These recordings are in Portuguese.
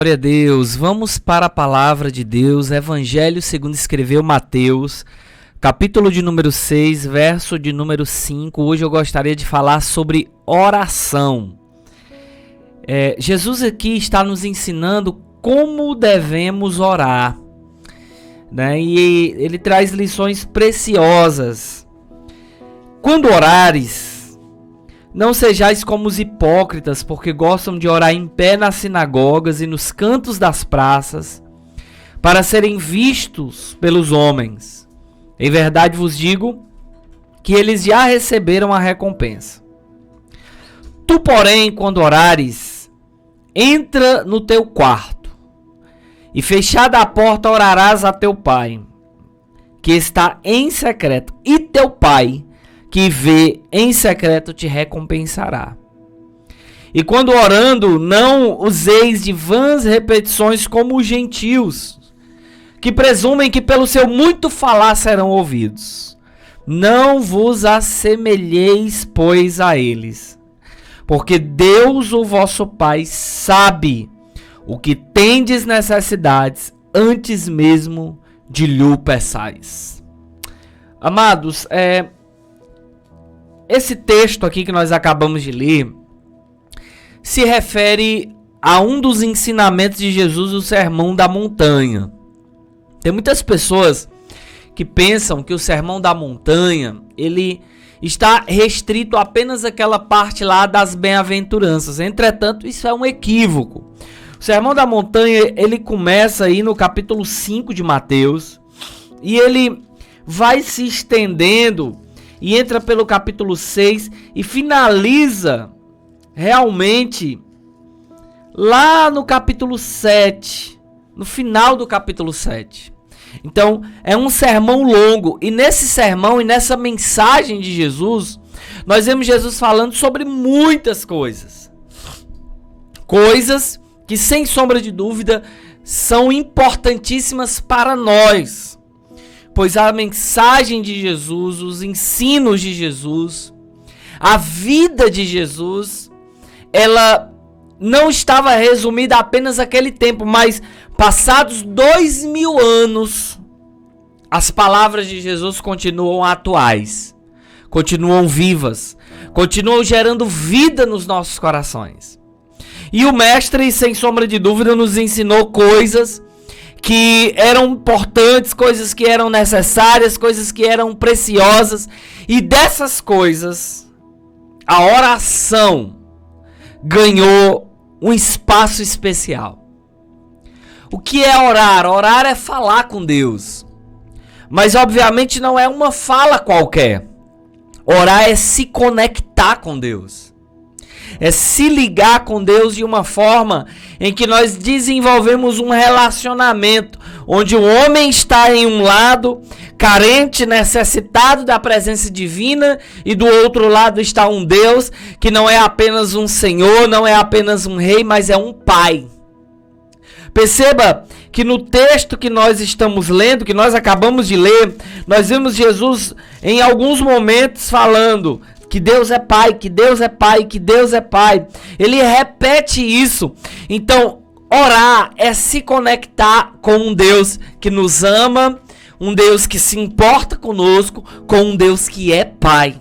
Glória a Deus, vamos para a palavra de Deus, Evangelho segundo escreveu Mateus, capítulo de número 6, verso de número 5. Hoje eu gostaria de falar sobre oração. Jesus aqui está nos ensinando como devemos orar, né? E ele traz lições preciosas. Quando orares, não sejais como os hipócritas, porque gostam de orar em pé nas sinagogas e nos cantos das praças, para serem vistos pelos homens. Em verdade vos digo que eles já receberam a recompensa. Tu, porém, quando orares, entra no teu quarto, e fechada a porta orarás a teu pai, que está em secreto, e teu pai, que vê em secreto, te recompensará. E quando orando, não useis de vãs repetições como os gentios, que presumem que pelo seu muito falar serão ouvidos. Não vos assemelheis, pois, a eles, porque Deus, o vosso Pai, sabe o que tendes necessidades antes mesmo de lhe peçais. Amados, esse texto aqui que nós acabamos de ler se refere a um dos ensinamentos de Jesus, o Sermão da Montanha. Tem muitas pessoas que pensam que o Sermão da Montanha ele está restrito apenas àquela parte lá das bem-aventuranças. Entretanto, isso é um equívoco. O Sermão da Montanha ele começa aí no capítulo 5 de Mateus e ele vai se estendendo e entra pelo capítulo 6 e finaliza realmente lá no capítulo 7, no final do capítulo 7. Então, é um sermão longo, e nesse sermão e nessa mensagem de Jesus, nós vemos Jesus falando sobre muitas coisas. Coisas que, sem sombra de dúvida, são importantíssimas para nós. Pois a mensagem de Jesus, os ensinos de Jesus, a vida de Jesus, ela não estava resumida apenas àquele tempo, mas passados 2000 anos, as palavras de Jesus continuam atuais, continuam vivas, continuam gerando vida nos nossos corações. E o Mestre, sem sombra de dúvida, nos ensinou coisas que eram importantes, coisas que eram necessárias, coisas que eram preciosas. E dessas coisas, a oração ganhou um espaço especial. O que é orar? Orar é falar com Deus. Mas obviamente não é uma fala qualquer. Orar é se conectar com Deus. É se ligar com Deus de uma forma em que nós desenvolvemos um relacionamento, onde o homem está em um lado, carente, necessitado da presença divina, e do outro lado está um Deus que não é apenas um Senhor, não é apenas um rei, mas é um Pai. Perceba que no texto que nós estamos lendo, que nós acabamos de ler, nós vemos Jesus em alguns momentos falando que Deus é Pai, que Deus é Pai, que Deus é Pai. Ele repete isso. Então, orar é se conectar com um Deus que nos ama, um Deus que se importa conosco, com um Deus que é Pai.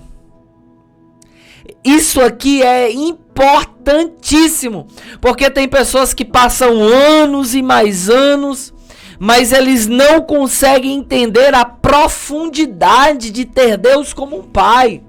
Isso aqui é importantíssimo, porque tem pessoas que passam anos e mais anos, mas eles não conseguem entender a profundidade de ter Deus como um Pai.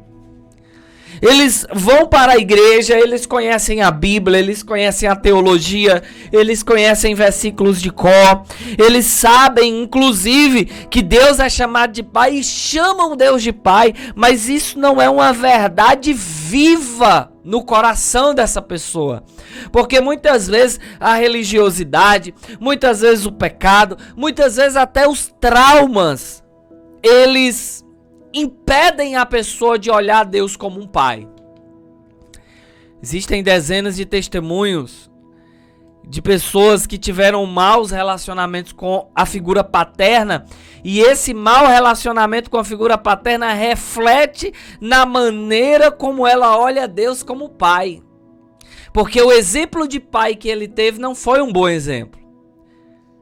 Eles vão para a igreja, eles conhecem a Bíblia, eles conhecem a teologia, eles conhecem versículos de cor, eles sabem, inclusive, que Deus é chamado de Pai e chamam Deus de Pai, mas isso não é uma verdade viva no coração dessa pessoa. Porque muitas vezes a religiosidade, muitas vezes o pecado, muitas vezes até os traumas, eles impedem a pessoa de olhar a Deus como um pai. Existem dezenas de testemunhos de pessoas que tiveram maus relacionamentos com a figura paterna, e esse mau relacionamento com a figura paterna reflete na maneira como ela olha a Deus como pai. Porque o exemplo de pai que ele teve não foi um bom exemplo.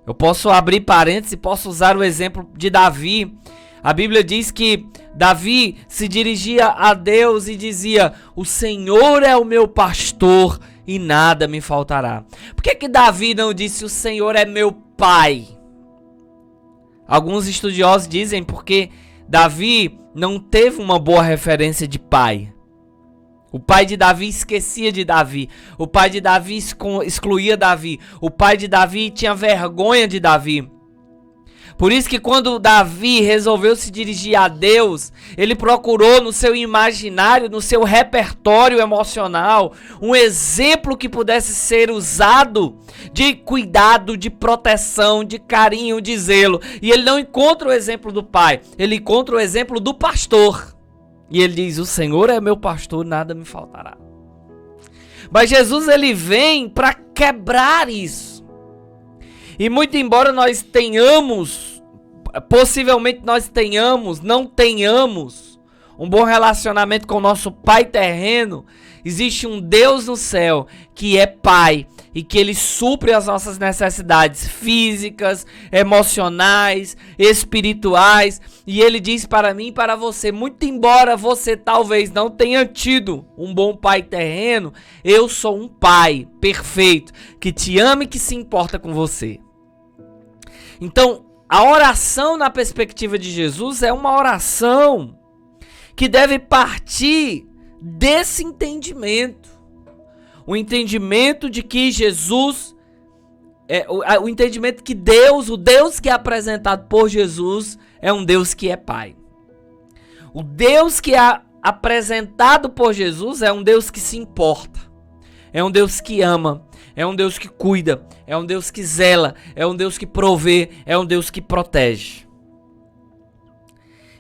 Eu posso abrir parênteses e posso usar o exemplo de Davi. A Bíblia diz que Davi se dirigia a Deus e dizia: o Senhor é o meu pastor e nada me faltará. Por que Davi não disse: o Senhor é meu pai? Alguns estudiosos dizem porque Davi não teve uma boa referência de pai. O pai de Davi esquecia de Davi. O pai de Davi excluía Davi. O pai de Davi tinha vergonha de Davi. Por isso que quando Davi resolveu se dirigir a Deus, ele procurou no seu imaginário, no seu repertório emocional, um exemplo que pudesse ser usado de cuidado, de proteção, de carinho, de zelo. E ele não encontra o exemplo do pai, ele encontra o exemplo do pastor. E ele diz: o Senhor é meu pastor, nada me faltará. Mas Jesus, ele vem para quebrar isso. E muito embora nós tenhamos, possivelmente não tenhamos um bom relacionamento com o nosso pai terreno, existe um Deus no céu que é pai e que ele supre as nossas necessidades físicas, emocionais, espirituais. E ele diz para mim e para você: muito embora você talvez não tenha tido um bom pai terreno, eu sou um pai perfeito, que te ama e que se importa com você. Então, a oração na perspectiva de Jesus é uma oração que deve partir desse entendimento. O entendimento de que Jesus, o entendimento que Deus, o Deus que é apresentado por Jesus, é um Deus que é Pai. O Deus que é apresentado por Jesus é um Deus que se importa. É um Deus que ama. É um Deus que cuida. É um Deus que zela. É um Deus que provê. É um Deus que protege.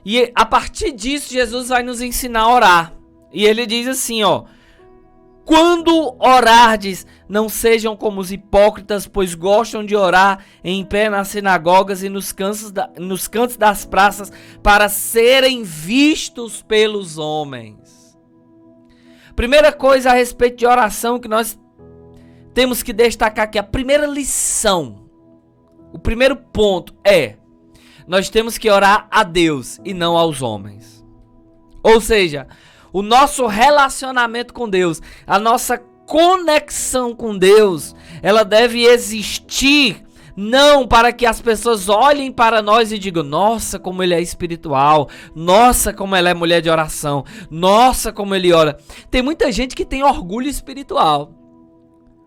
E a partir disso, Jesus vai nos ensinar a orar. E ele diz assim, ó: quando orardes, não sejam como os hipócritas, pois gostam de orar em pé nas sinagogas e nos cantos das praças, para serem vistos pelos homens. Primeira coisa a respeito de oração que nós temos que destacar aqui, a primeira lição, o primeiro ponto é: nós temos que orar a Deus e não aos homens. Ou seja, o nosso relacionamento com Deus, a nossa conexão com Deus, ela deve existir não para que as pessoas olhem para nós e digam: nossa, como ele é espiritual, nossa, como ela é mulher de oração, nossa, como ele ora. Tem muita gente que tem orgulho espiritual.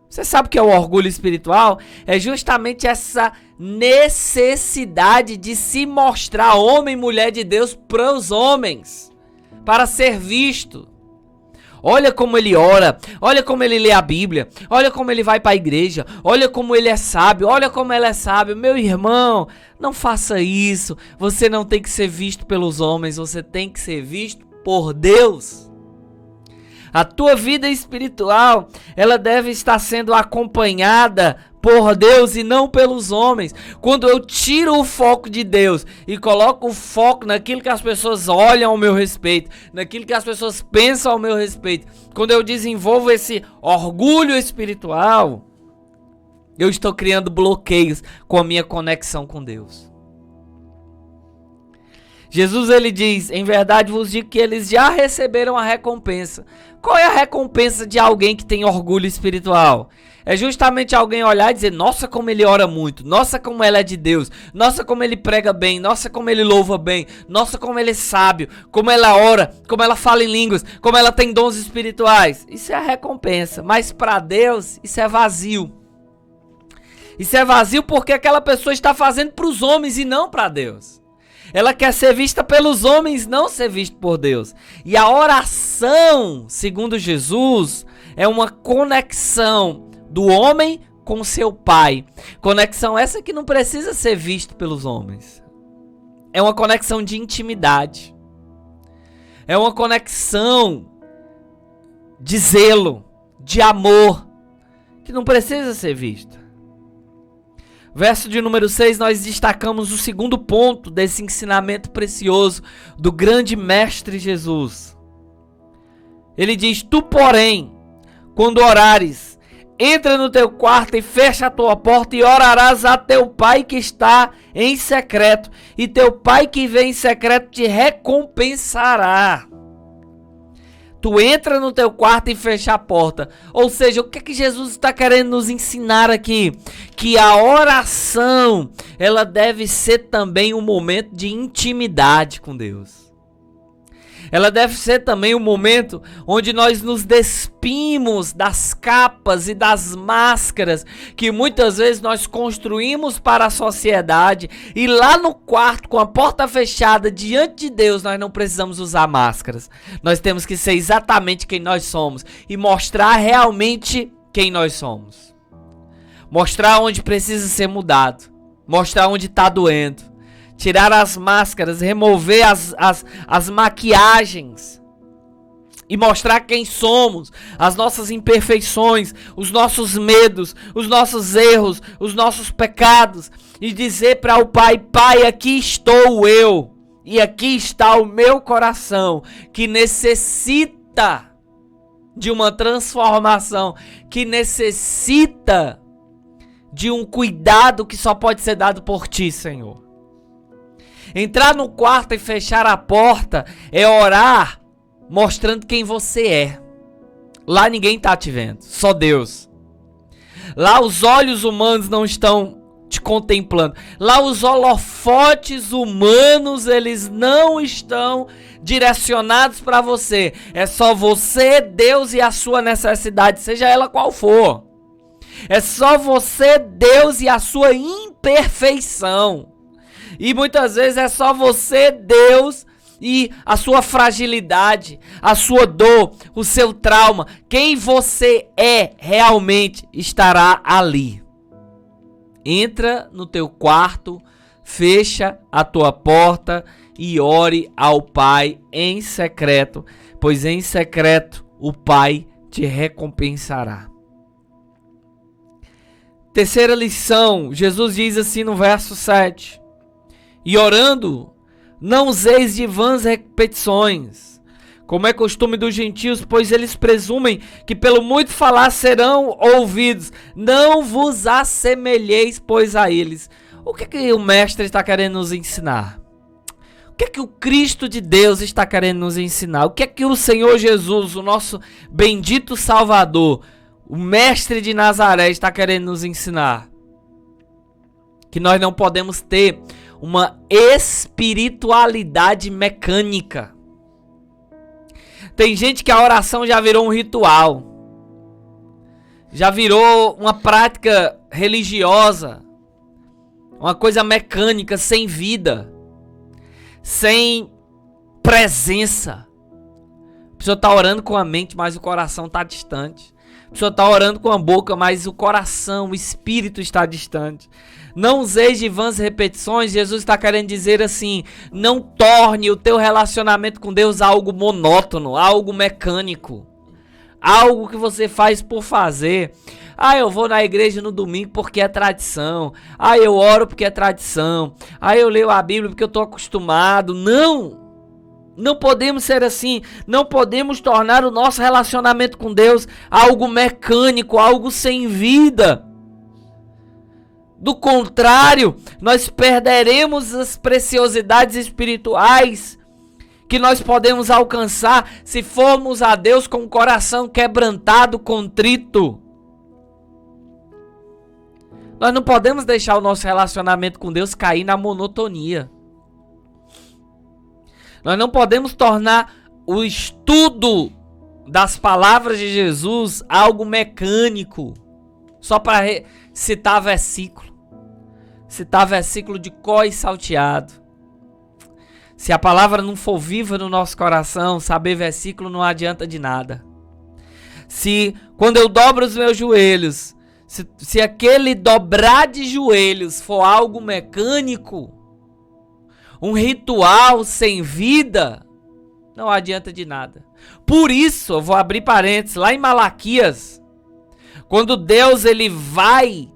Você sabe o que é o orgulho espiritual? É justamente essa necessidade de se mostrar homem e mulher de Deus para os homens, para ser visto. Olha como ele ora, olha como ele lê a Bíblia, olha como ele vai para a igreja, olha como ele é sábio, olha como ela é sábio. Meu irmão, não faça isso. Você não tem que ser visto pelos homens, você tem que ser visto por Deus. A tua vida espiritual, ela deve estar sendo acompanhada por Deus e não pelos homens. Quando eu tiro o foco de Deus e coloco o foco naquilo que as pessoas olham ao meu respeito, naquilo que as pessoas pensam ao meu respeito, quando eu desenvolvo esse orgulho espiritual, eu estou criando bloqueios com a minha conexão com Deus. Jesus, ele diz: em verdade vos digo que eles já receberam a recompensa. Qual é a recompensa de alguém que tem orgulho espiritual? É justamente alguém olhar e dizer: nossa, como ele ora muito, nossa, como ela é de Deus, nossa, como ele prega bem, nossa, como ele louva bem, nossa, como ele é sábio, como ela ora, como ela fala em línguas, como ela tem dons espirituais. Isso é a recompensa, mas para Deus isso é vazio. Isso é vazio porque aquela pessoa está fazendo para os homens e não para Deus. Ela quer ser vista pelos homens, não ser vista por Deus. E a oração, segundo Jesus, é uma conexão do homem com seu pai. Conexão essa que não precisa ser vista pelos homens. É uma conexão de intimidade. É uma conexão de zelo, de amor, que não precisa ser vista. Verso de número 6, nós destacamos o segundo ponto desse ensinamento precioso do grande mestre Jesus. Ele diz: tu, porém, quando orares, entra no teu quarto e fecha a tua porta e orarás a teu pai que está em secreto. E teu pai que vem em secreto te recompensará. Tu entra no teu quarto e fecha a porta. Ou seja, o que é que Jesus está querendo nos ensinar aqui? Que a oração, ela deve ser também um momento de intimidade com Deus. Ela deve ser também um momento onde nós nos despimos das capas e das máscaras que muitas vezes nós construímos para a sociedade. E lá no quarto, com a porta fechada, diante de Deus, nós não precisamos usar máscaras. Nós temos que ser exatamente quem nós somos e mostrar realmente quem nós somos. Mostrar onde precisa ser mudado. Mostrar onde está doendo. Tirar as máscaras, remover as maquiagens e mostrar quem somos, as nossas imperfeições, os nossos medos, os nossos erros, os nossos pecados e dizer para o Pai: Pai, aqui estou eu e aqui está o meu coração que necessita de uma transformação, que necessita de um cuidado que só pode ser dado por Ti, Senhor. Entrar no quarto e fechar a porta é orar mostrando quem você é. Lá ninguém está te vendo, só Deus. Lá os olhos humanos não estão te contemplando. Lá os holofotes humanos, eles não estão direcionados para você. É só você, Deus e a sua necessidade, seja ela qual for. É só você, Deus e a sua imperfeição. E muitas vezes é só você, Deus, e a sua fragilidade, a sua dor, o seu trauma. Quem você é realmente estará ali. Entra no teu quarto, fecha a tua porta e ore ao Pai em secreto, pois em secreto o Pai te recompensará. Terceira lição, Jesus diz assim no verso 7. E orando, não useis de vãs repetições, como é costume dos gentios, pois eles presumem que pelo muito falar serão ouvidos. Não vos assemelheis, pois, a eles. O que é que o Mestre está querendo nos ensinar? O que é que o Cristo de Deus está querendo nos ensinar? O que é que o Senhor Jesus, o nosso bendito Salvador, o Mestre de Nazaré, está querendo nos ensinar? Que nós não podemos ter uma espiritualidade mecânica. Tem gente que a oração já virou um ritual. Já virou uma prática religiosa. Uma coisa mecânica, sem vida. Sem presença. A pessoa está orando com a mente, mas o coração está distante. A pessoa está orando com a boca, mas o coração, o espírito está distante. Não useis de vãs repetições. Jesus está querendo dizer assim: não torne o teu relacionamento com Deus algo monótono, algo mecânico, algo que você faz por fazer. Ah, eu vou na igreja no domingo porque é tradição. Ah, eu oro porque é tradição. Ah, eu leio a Bíblia porque eu estou acostumado. Não podemos ser assim. Não podemos tornar o nosso relacionamento com Deus algo mecânico, algo sem vida. Do contrário, nós perderemos as preciosidades espirituais que nós podemos alcançar se formos a Deus com o coração quebrantado, contrito. Nós não podemos deixar o nosso relacionamento com Deus cair na monotonia. Nós não podemos tornar o estudo das palavras de Jesus algo mecânico, só para citar versículo. Citar versículo de có e salteado. Se a palavra não for viva no nosso coração, saber versículo não adianta de nada. Se quando eu dobro os meus joelhos, se aquele dobrar de joelhos for algo mecânico, um ritual sem vida, não adianta de nada. Por isso, eu vou abrir parênteses, lá em Malaquias, quando Deus ele vai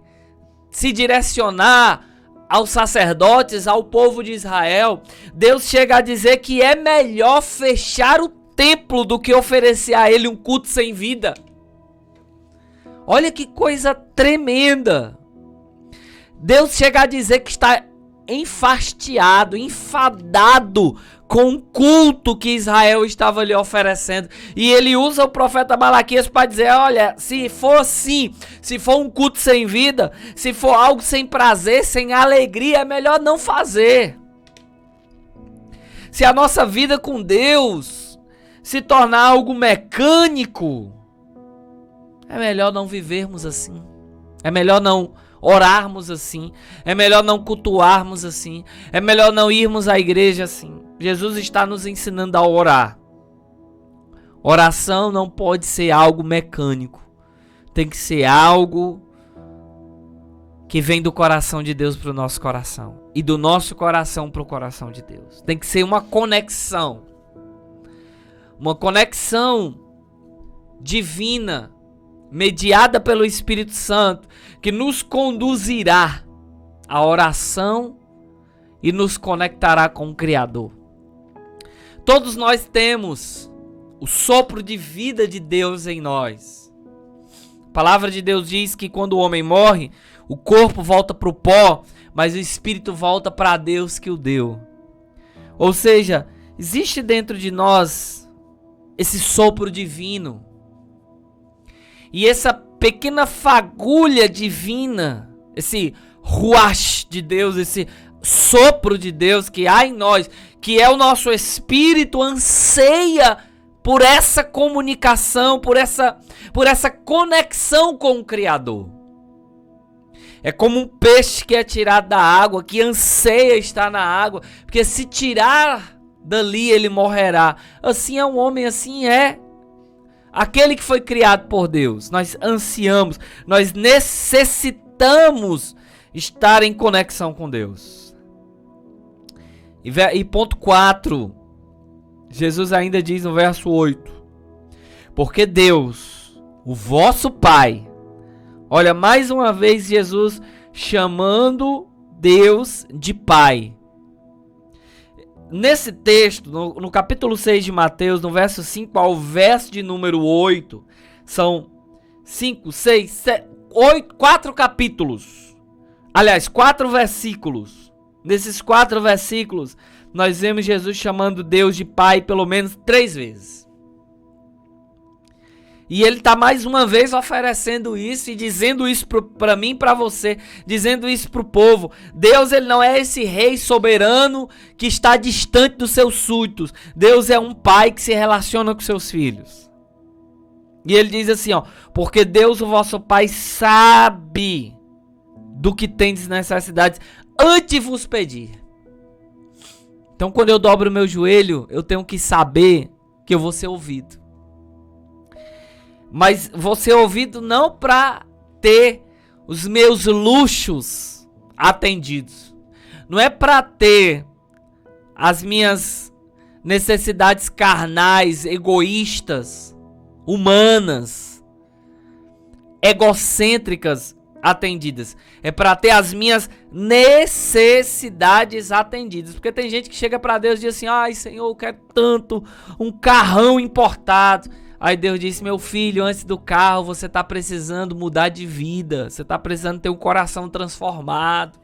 se direcionar aos sacerdotes, ao povo de Israel, Deus chega a dizer que é melhor fechar o templo do que oferecer a ele um culto sem vida. Olha que coisa tremenda. Deus chega a dizer que está enfastiado, enfadado com o culto que Israel estava lhe oferecendo. E ele usa o profeta Malaquias para dizer, olha, se for assim, se for um culto sem vida, se for algo sem prazer, sem alegria, é melhor não fazer. Se a nossa vida com Deus se tornar algo mecânico, é melhor não vivermos assim. É melhor não orarmos assim. É melhor não cultuarmos assim. É melhor não irmos à igreja assim. Jesus está nos ensinando a orar. Oração não pode ser algo mecânico. Tem que ser algo que vem do coração de Deus para o nosso coração. E do nosso coração para o coração de Deus. Tem que ser uma conexão. Uma conexão divina, mediada pelo Espírito Santo, que nos conduzirá à oração e nos conectará com o Criador. Todos nós temos o sopro de vida de Deus em nós. A palavra de Deus diz que quando o homem morre, o corpo volta para o pó, mas o espírito volta para Deus que o deu. Ou seja, existe dentro de nós esse sopro divino. E essa pequena fagulha divina, esse ruach de Deus, esse sopro de Deus que há em nós, que é o nosso espírito, anseia por essa comunicação, por essa conexão com o Criador. É como um peixe que é tirado da água, que anseia estar na água, porque se tirar dali ele morrerá. Assim é um homem, assim é aquele que foi criado por Deus. Nós ansiamos, nós necessitamos estar em conexão com Deus. E ponto 4, Jesus ainda diz no verso 8: porque Deus, o vosso Pai, olha mais uma vez Jesus chamando Deus de Pai. Nesse texto, no capítulo 6 de Mateus, no verso 5 ao verso de número 8, são 5, 6, 7, 8, 4 capítulos. Aliás, 4 versículos. Nesses 4 versículos, nós vemos Jesus chamando Deus de Pai pelo menos 3 vezes. E ele está mais uma vez oferecendo isso e dizendo isso para mim e para você, dizendo isso para o povo. Deus, ele não é esse rei soberano que está distante dos seus súditos. Deus é um pai que se relaciona com seus filhos. E ele diz assim, ó: porque Deus, o vosso Pai, sabe do que tendes necessidades antes de vos pedir. Então, quando eu dobro o meu joelho, eu tenho que saber que eu vou ser ouvido. Mas vou ser ouvido não para ter os meus luxos atendidos. Não é para ter as minhas necessidades carnais, egoístas, humanas, egocêntricas atendidas. É para ter as minhas necessidades atendidas. Porque tem gente que chega para Deus e diz assim: ai, Senhor, eu quero tanto um carrão importado. Aí Deus disse: meu filho, antes do carro você está precisando mudar de vida. Você está precisando ter um coração transformado.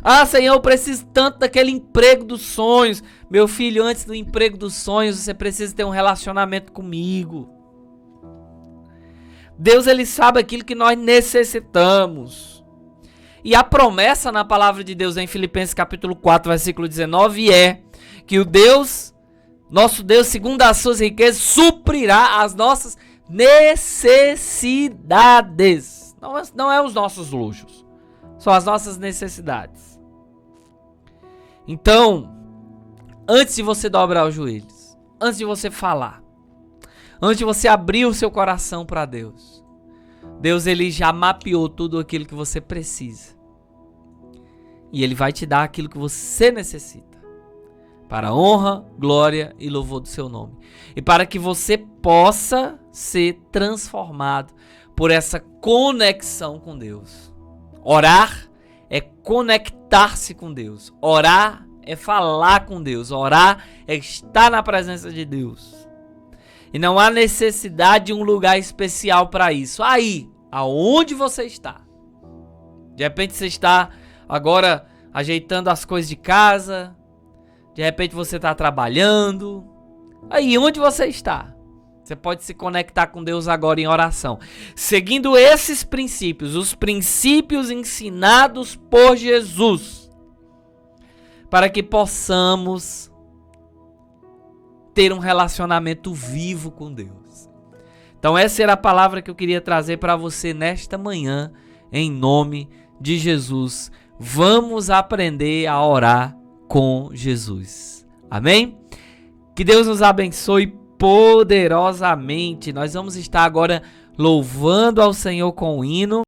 Ah, Senhor, eu preciso tanto daquele emprego dos sonhos. Meu filho, antes do emprego dos sonhos você precisa ter um relacionamento comigo. Deus, ele sabe aquilo que nós necessitamos. E a promessa na palavra de Deus em Filipenses capítulo 4, versículo 19 é que o Deus, nosso Deus, segundo as suas riquezas, suprirá as nossas necessidades. Não é os nossos luxos, são as nossas necessidades. Então, antes de você dobrar os joelhos, antes de você falar, antes de você abrir o seu coração para Deus, Deus, ele já mapeou tudo aquilo que você precisa. E ele vai te dar aquilo que você necessita, para a honra, glória e louvor do seu nome. E para que você possa ser transformado por essa conexão com Deus. Orar é conectar-se com Deus. Orar é falar com Deus. Orar é estar na presença de Deus. E não há necessidade de um lugar especial para isso. Aí, aonde você está? De repente você está agora ajeitando as coisas de casa. De repente você está trabalhando. Aí, onde você está? Você pode se conectar com Deus agora em oração. Seguindo esses princípios, os princípios ensinados por Jesus. Para que possamos ter um relacionamento vivo com Deus. Então essa era a palavra que eu queria trazer para você nesta manhã, em nome de Jesus. Vamos aprender a orar com Jesus. Amém? Que Deus nos abençoe poderosamente. Nós vamos estar agora louvando ao Senhor com o hino.